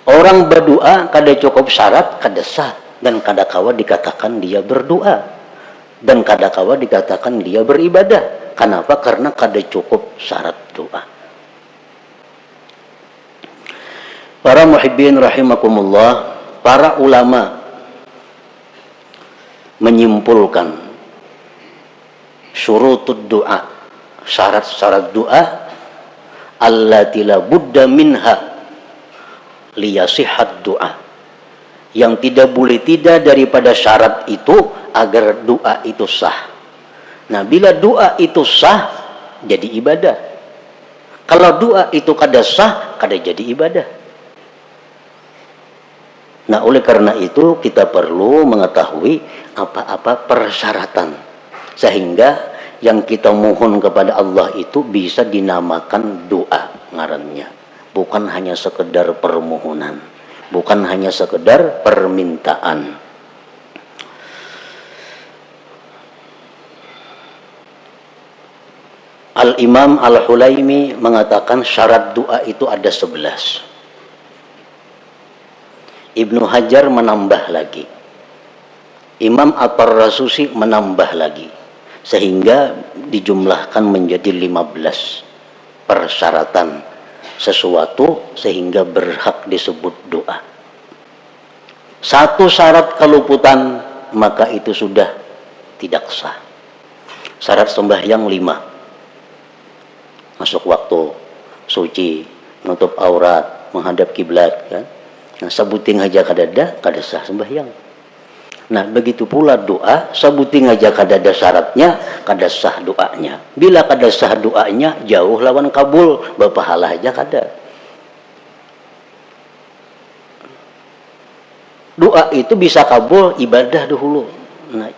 Orang berdoa kada cukup syarat kada sah, dan kada kawa dikatakan dia berdoa, dan kada kawa dikatakan dia beribadah. Kenapa? Karena kada cukup syarat doa. Para muhibbin rahimakumullah, para ulama menyimpulkan syurutud doa, syarat-syarat doa, allati la budda minha liyasihat doa, yang tidak boleh tidak daripada syarat itu agar doa itu sah. Nah, bila doa itu sah, jadi ibadah. Kalau doa itu kada sah, kada jadi ibadah. Nah, oleh karena itu kita perlu mengetahui apa-apa persyaratan, sehingga yang kita mohon kepada Allah itu bisa dinamakan doa ngarannya, bukan hanya sekedar permohonan, bukan hanya sekedar permintaan. Al-Imam Al-Hulaimi mengatakan syarat doa itu ada 11. Ibnu Hajar menambah lagi, Imam At-Tarasusi menambah lagi, sehingga dijumlahkan menjadi 15 persyaratan sesuatu sehingga berhak disebut doa. Satu syarat keluputan, maka itu sudah tidak sah. Syarat sembahyang 5. Masuk waktu, suci, menutup aurat, menghadap kiblat, kan? Nah, sabuting aja kadada, kada sah sembahyang. Nah, begitu pula doa, sabuting aja kadada syaratnya, kada sah doanya. Bila kada sah doanya, jauh lawan kabul, berpahala aja kada. Doa itu bisa kabul, ibadah dahulu. Nah,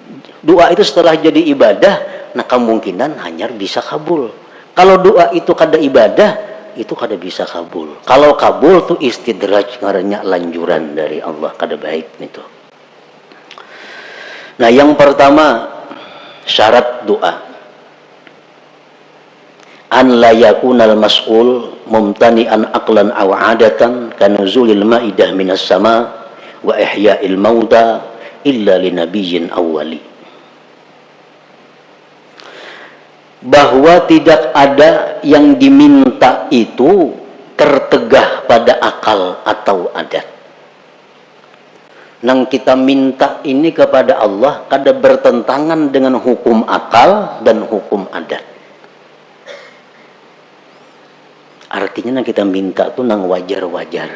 doa itu setelah jadi ibadah, nah kemungkinan hanya bisa kabul. Kalau doa itu kada ibadah, itu kada bisa kabul. Kalau kabul tuh istidraj, ngarannya lanjuran dari Allah, kada baik itu. Nah, yang pertama syarat doa, an la yakunal mas'ul mumtani'an aqlan aw 'adatan kanuzulil ma'idah minas sama wa ihya'il mauta illa linabiyyin awwali. Bahwa tidak ada yang diminta itu tertegah pada akal atau adat. Nang kita minta ini kepada Allah kada bertentangan dengan hukum akal dan hukum adat. Artinya nang kita minta itu nang wajar-wajar,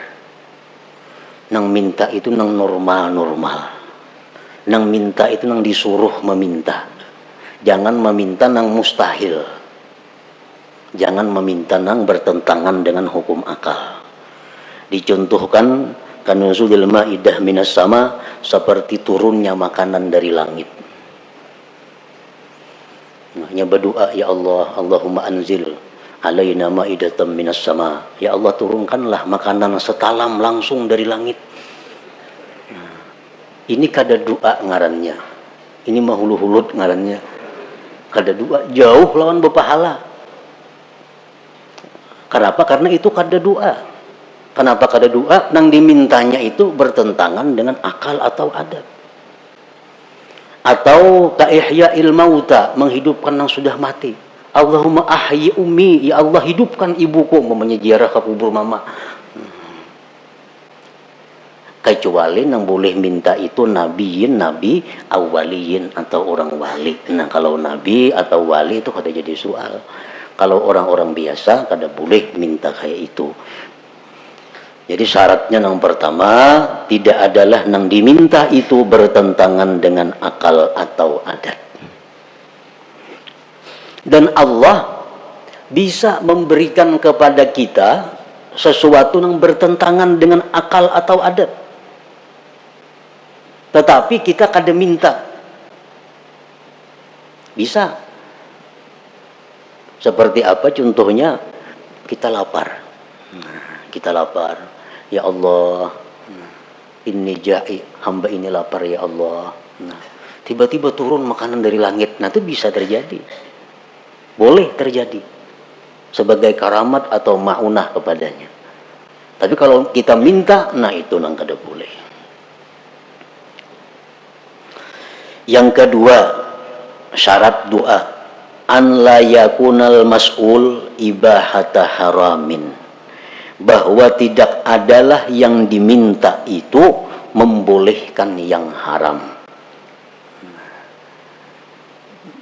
nang minta itu nang normal-normal, nang minta itu nang disuruh meminta. Jangan meminta nang mustahil, jangan meminta nang bertentangan dengan hukum akal. Dicontohkan kanuzulil ma'idah minas sama, seperti turunnya makanan dari langit. Hanya berdoa, ya Allah, Allahumma anzil alaina ma'idatan minas sama. Ya Allah, turunkanlah makanan setalam langsung dari langit. Nah, ini kada doa ngarannya, ini mahulu-hulut ngarannya. Kada doa, jauh lawan berpahala. Kenapa? Karena itu kada doa. Kenapa kada doa? Nang dimintanya itu bertentangan dengan akal atau adat. Atau ka'ihya'il mauta, menghidupkan yang sudah mati. Allahumma ahyi ummi, ya Allah hidupkan ibuku, mamanya ziarah ke kubur mama. Kecuali yang boleh minta itu nabiyin, nabi, awaliyin, atau orang wali. Nah, kalau nabi atau wali itu kada jadi soal. Kalau orang-orang biasa kada boleh minta kayak itu. Jadi syaratnya yang pertama, tidak adalah yang diminta itu bertentangan dengan akal atau adat. Dan Allah bisa memberikan kepada kita sesuatu yang bertentangan dengan akal atau adat, tetapi kita kada minta. Bisa. Seperti apa contohnya? Kita lapar. Nah, kita lapar. Ya Allah, inni ja'i, hamba ini lapar ya Allah. Nah, tiba-tiba turun makanan dari langit. Nah, itu bisa terjadi. Boleh terjadi. Sebagai karamat atau ma'unah kepadanya. Tapi kalau kita minta, nah itu nang kada boleh. Yang kedua, syarat doa, an la yakunal mas'ul ibahata haramin, bahwa tidak adalah yang diminta itu membolehkan yang haram.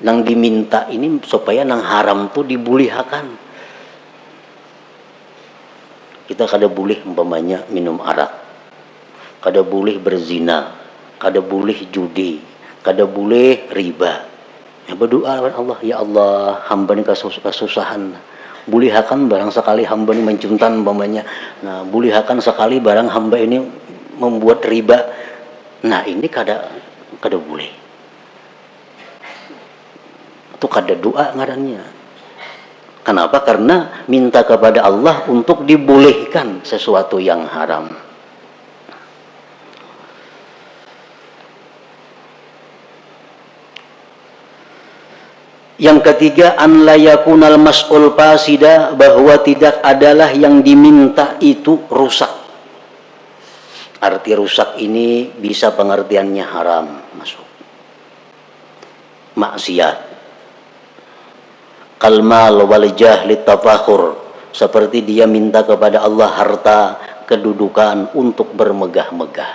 Nang diminta ini supaya nang haram tuh dibolehkan. Kita kada boleh umpamanya minum arak, kada boleh berzina, kada boleh judi, kada boleh riba. Ya berdoa kepada Allah, ya Allah, hamba ini kesusahan. Bolehkan barang sekali hamba ini mencuntan umpamanya. Nah, bolehkan sekali barang hamba ini membuat riba. Nah, ini kada boleh. Itu kada doa ngarannya. Kenapa? Karena minta kepada Allah untuk dibolehkan sesuatu yang haram. Yang ketiga, an la yakunal mas'ul fasida, bahwa tidak adalah yang diminta itu rusak. Arti rusak ini bisa pengertiannya haram, masuk maksiat. Kalmal wal jahli tafakhur, seperti dia minta kepada Allah harta, kedudukan untuk bermegah-megah.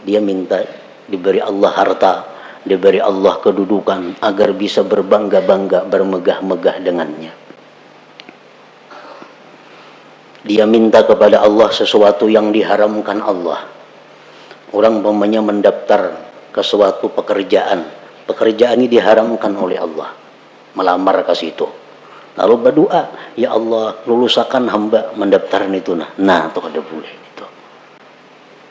Dia minta diberi Allah harta, diberi Allah kedudukan agar bisa berbangga-bangga, bermegah-megah dengannya. Dia minta kepada Allah sesuatu yang diharamkan Allah. Orang umpamanya mendaftar ke suatu pekerjaan ini diharamkan oleh Allah, melamar ke situ, lalu berdoa, ya Allah, lulusakan hamba mendaftaran itu. Nah itu kada boleh. Itu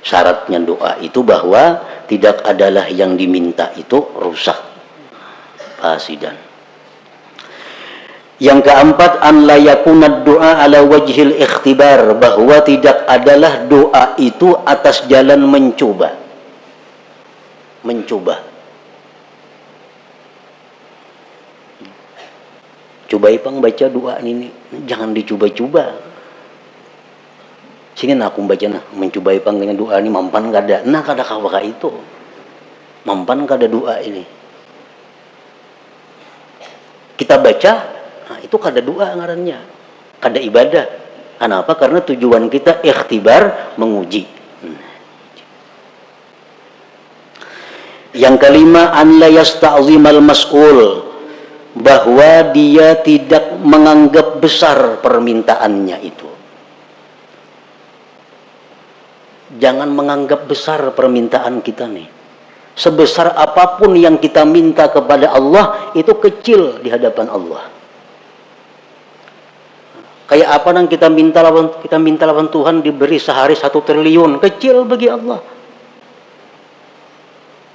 syaratnya doa itu bahwa tidak adalah yang diminta itu rusak, fasidan. Yang keempat, an la yakuna doa ala wajhil ikhtibar, bahwa tidak adalah doa itu atas jalan mencoba. Coba ipang baca doa ini, jangan dicoba-coba. Sini aku baca mencoba ipang dengan doa ini mampan kada. Nah kada kawaka itu. Mampan kada doa ini. Kita baca, nah itu kada doa ngarannya. Kada ibadah. Kenapa? Karena tujuan kita ikhtibar, menguji. Yang kelima, an la yasta'zimal mas'ul, bahwa dia tidak menganggap besar permintaannya itu. Jangan menganggap besar permintaan kita nih. Sebesar apapun yang kita minta kepada Allah, itu kecil di hadapan Allah. Kayak apa yang kita minta lawan Tuhan diberi sehari 1 triliun, kecil bagi Allah.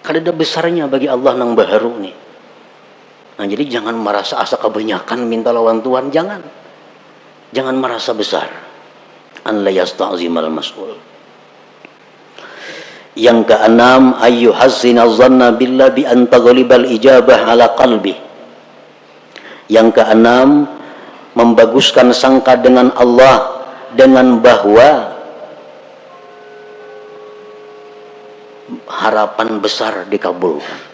Kada besarnya bagi Allah nang baharu nih. Nah, jadi jangan merasa asa kebanyakan minta lawan Tuhan, jangan merasa besar. An la yasta'zimal mas'ul. Yang keenam, ayyuhazzina dhanna billah bi an taghlibal ijabah ala qalbi. Yang keenam, membaguskan sangka dengan Allah dengan bahwa harapan besar dikabulkan.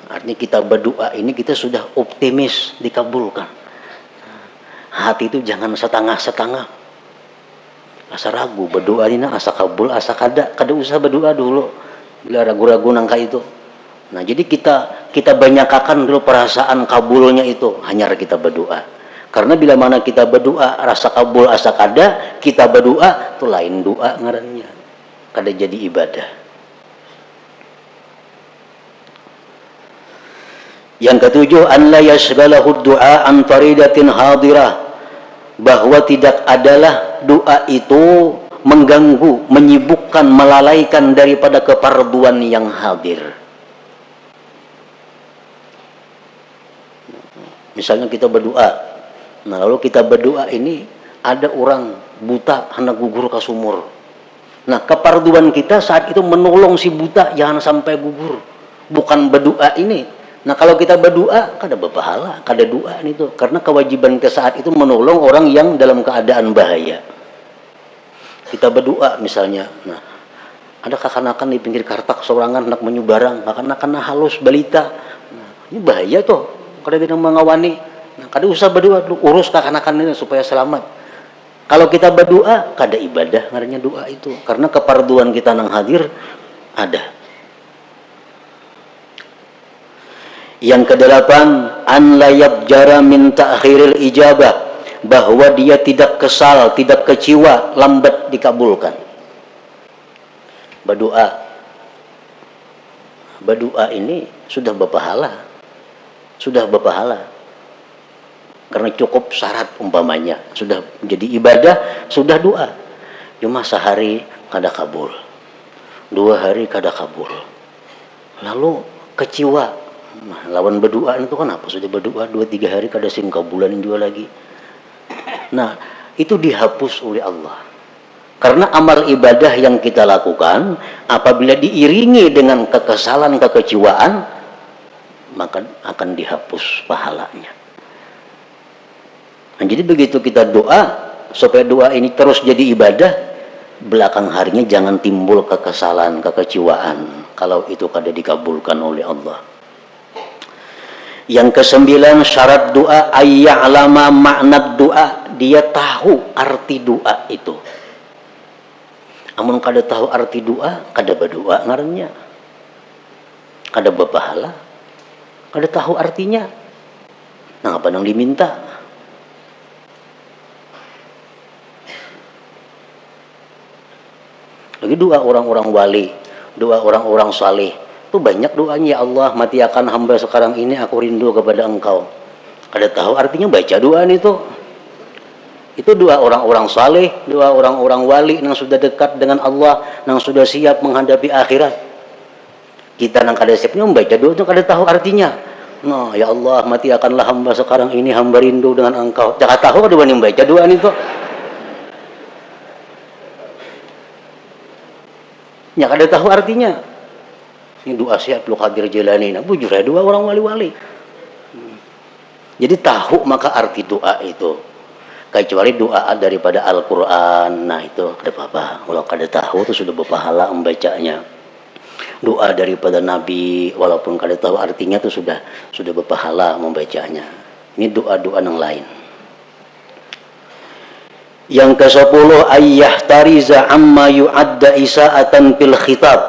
Artinya kita berdoa ini kita sudah optimis dikabulkan. Hati itu jangan setengah-setengah. Asa ragu berdoa ini asa kabul, asa kada usah berdoa dulu. Bila ragu-ragu nangka itu. Nah, jadi kita banyakakan dulu perasaan kabulnya itu, hanya kita berdoa. Karena bila mana kita berdoa rasa kabul asa kada, kita berdoa itu lain doa ngarannya. Kada jadi ibadah. Yang ketujuh, an la yashghalahu du'a an faridatin hadirah, bahwa tidak adalah doa itu mengganggu, menyibukkan, melalaikan daripada keparduan yang hadir. Misalnya kita berdoa, nah lalu kita berdoa ini ada orang buta hendak gugur ke sumur. Nah keparduan kita saat itu menolong si buta jangan sampai gugur, bukan berdoa ini. Nah kalau kita berdoa kada berpahala, kada doa itu, karena kewajiban kita saat itu menolong orang yang dalam keadaan bahaya. Kita berdoa misalnya, nah ada kakanakan di pinggir kartak sorangan nak menyubarang, kakanakan halus balita, nah, ini bahaya tuh kada tidak mengawani. Nah, kada usah berdoa, urus kakanakan ini supaya selamat. Kalau kita berdoa, kada ibadah ngarannya doa itu, karena keparduan kita nang hadir ada. Yang kedelapan, an la yabjara min ta'khiril ijabah, bahwa dia tidak kesal, tidak kecewa lambat dikabulkan. Berdoa ini sudah berpahala, karena cukup syarat umpamanya, sudah menjadi ibadah, sudah doa. Cuma sehari kada kabul, 2 hari kada kabul, lalu kecewa. Nah, lawan berdoa itu kenapa sudah berdoa 2-3 hari kada sim kabulan juga lagi. Nah, itu dihapus oleh Allah. Karena amal ibadah yang kita lakukan apabila diiringi dengan kekesalan, kekecewaan, maka akan dihapus pahalanya. Nah, jadi begitu kita doa, supaya doa ini terus jadi ibadah, belakang harinya jangan timbul kekesalan, kekecewaan kalau itu kada dikabulkan oleh Allah. Yang ke-9, syarat doa ayya'lama makna doa, dia tahu arti doa itu. Amun kada tahu arti doa, kada berdoa ngarannya, kada berpahala, kada tahu artinya. Nah, apa nang diminta? Lagi doa orang-orang wali, doa orang-orang saleh, itu banyak doanya. Ya Allah, matiakan hamba sekarang ini, aku rindu kepada Engkau. Kada tahu artinya baca doa itu. Itu doa orang-orang saleh, doa orang-orang wali yang sudah dekat dengan Allah, yang sudah siap menghadapi akhirat. Kita yang kada siapnya membaca doa itu kada tahu artinya. Nah, ya Allah, matiakanlah hamba sekarang ini, hamba rindu dengan Engkau. Jangan tahu kada wani membaca doa itu. Ya kada tahu artinya. Ini doa Syekh Abdul Qadir Jilani, nah bujur ya doa orang wali-wali. Jadi tahu maka arti doa itu. Kecuali doa daripada Al-Quran, nah itu kada apa-apa. Kalau kada tahu itu sudah berpahala membacanya. Doa daripada Nabi, walaupun kada tahu artinya itu sudah berpahala membacanya. Ini doa-doa yang lain. Yang ke-10, ayyahtariza amma yu'adda isa'atan fil khitab,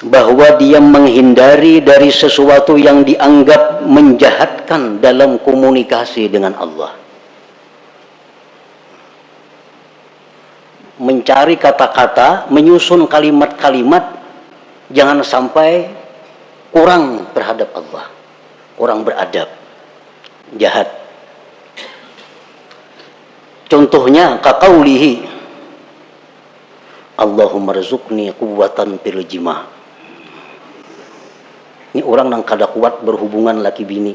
bahwa dia menghindari dari sesuatu yang dianggap menjahatkan dalam komunikasi dengan Allah. Mencari kata-kata, menyusun kalimat-kalimat, jangan sampai kurang terhadap Allah, kurang beradab, jahat. Contohnya kaqaulihi Allahumma rzuqni quwwatan fil jima'. Ini orang yang kada kuat berhubungan laki bini,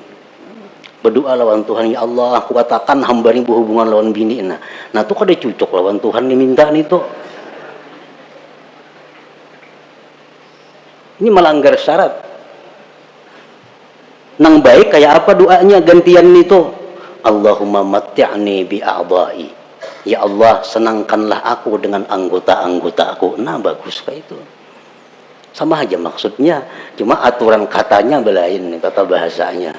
berdoa lawan Tuhan, ya Allah kuatakan hamba ini berhubungan lawan bini. Nah itu kada cocok lawan Tuhan diminta nih tuh. Ini melanggar syarat. Nang baik kayak apa doanya gantian itu? Allahumma matti'ni bi'a'dha'i. Ya Allah, senangkanlah aku dengan anggota-anggota aku. Nah, bagus kayak itu. Sama aja maksudnya, cuma aturan katanya belain, tata bahasanya.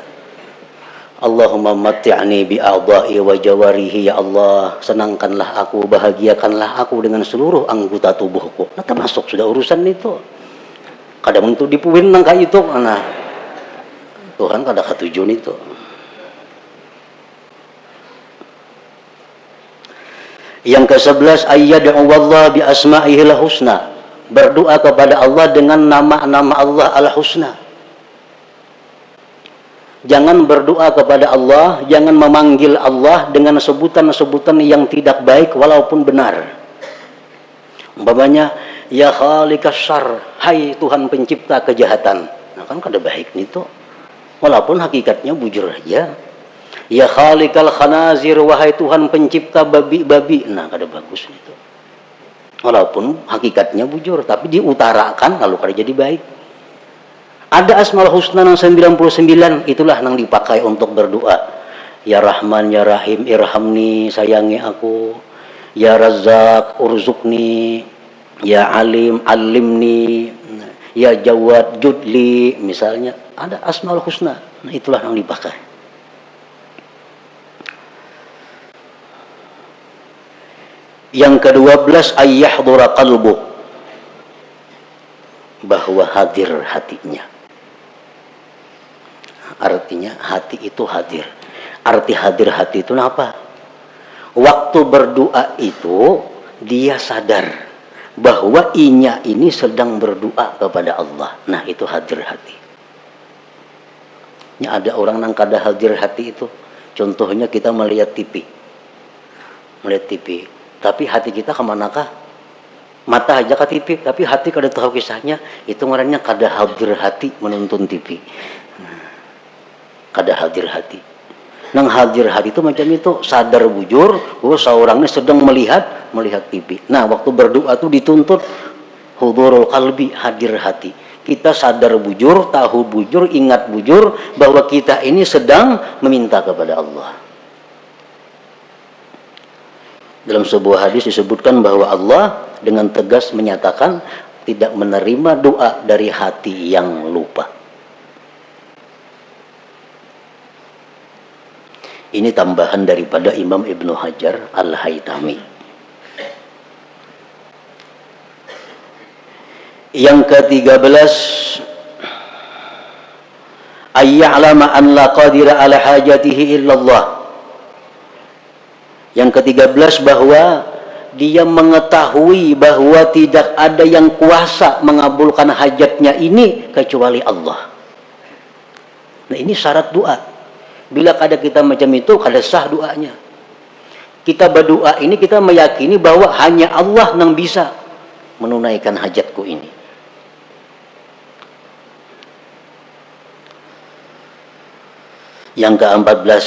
Allahumma matti'ni bi'a'dha'i wa jawarihi. Ya Allah, senangkanlah aku, bahagiakanlah aku dengan seluruh anggota tubuhku. Nah, termasuk sudah urusan itu. Kadang untuk dipuin nang kayak itu. Nah, Tuhan kada katujuan itu. Yang ke-11, ayyad'u wallah bi asma'ihil husna, berdoa kepada Allah dengan nama-nama Allah al-husna. Jangan berdoa kepada Allah, jangan memanggil Allah dengan sebutan-sebutan yang tidak baik walaupun benar. Umpamanya, ya khaliqas syarr, hai Tuhan pencipta kejahatan. Nah kan kada baik itu. Walaupun hakikatnya bujur aja. Ya khaliqal khanazir, wahai Tuhan pencipta babi-babi. Nah kada bagus itu. Walaupun hakikatnya bujur, tapi diutarakan lalu kada jadi baik. Ada asmaul husna yang 99, itulah yang dipakai untuk berdoa. Ya Rahman, ya Rahim, irhamni, sayangi aku. Ya Razzaq urzuqni, ya Alim alimni, ya Jawad judli, misalnya ada Asmaul Husna. Nah, itulah yang dipakai. Yang ke-12 ayyahdura qalbu, bahwa hadir hatinya. Artinya hati itu hadir. Arti hadir hati itu apa? Waktu berdoa itu dia sadar bahwa inya ini sedang berdoa kepada Allah. Nah, itu hadir hati. Ya, ada orang yang kada hadir hati itu. Contohnya kita melihat TV. Melihat TV. Tapi hati kita kemanakah? Mata aja ke TV, tapi hati kada tahu kisahnya. Itu ngarannya kada hadir hati menonton TV. Kada hadir hati. Nang hadir hati itu macam itu, sadar bujur bahwa seorangnya sedang melihat TV. Nah, waktu berdoa itu dituntut hudurul qalbi, hadir hati. Kita sadar bujur, tahu bujur, ingat bujur bahwa kita ini sedang meminta kepada Allah. Dalam sebuah hadis disebutkan bahwa Allah dengan tegas menyatakan tidak menerima doa dari hati yang lupa. Ini tambahan daripada Imam Ibnu Hajar Al-Haytami. Yang ke-13 ayya'lama an la qadira ala hajatihi illallah. Yang ke-13 bahwa dia mengetahui bahwa tidak ada yang kuasa mengabulkan hajatnya ini kecuali Allah. Nah, ini syarat doa. Bila kada kita macam itu, kada sah doanya. Kita berdoa ini, kita meyakini bahwa hanya Allah yang bisa menunaikan hajatku ini. Yang ke-14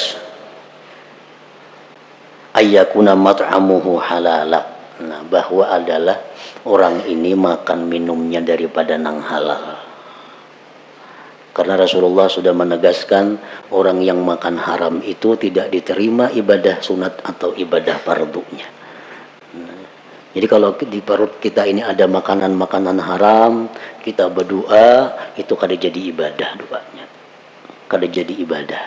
ayyakuna mat'amuhu halala. Nah, bahwa adalah orang ini makan minumnya daripada nang halal. Karena Rasulullah sudah menegaskan orang yang makan haram itu tidak diterima ibadah sunat atau ibadah fardunya. Jadi kalau di perut kita ini ada makanan-makanan haram, kita berdoa, itu kada jadi ibadah doanya. Kada jadi ibadah.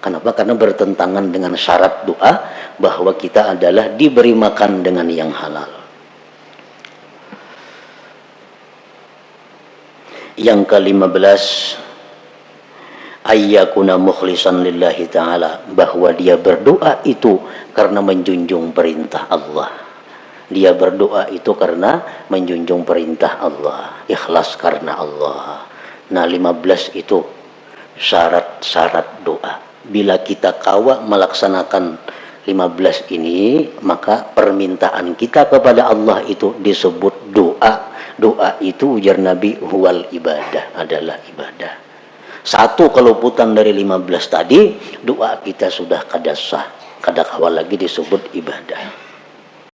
Kenapa? Karena bertentangan dengan syarat doa bahwa kita adalah diberi makan dengan yang halal. Yang ke-15 ayyakuna mukhlisan lillahi ta'ala, bahwa dia berdoa itu karena menjunjung perintah Allah. Dia berdoa itu karena menjunjung perintah Allah, ikhlas karena Allah. Nah, 15 itu syarat-syarat doa. Bila kita kawa melaksanakan 15 ini, maka permintaan kita kepada Allah itu disebut doa. Doa itu ujar Nabi huwal ibadah, adalah ibadah. Satu keluputan dari 15 tadi, doa kita sudah kada sah, kada kawal lagi disebut ibadah.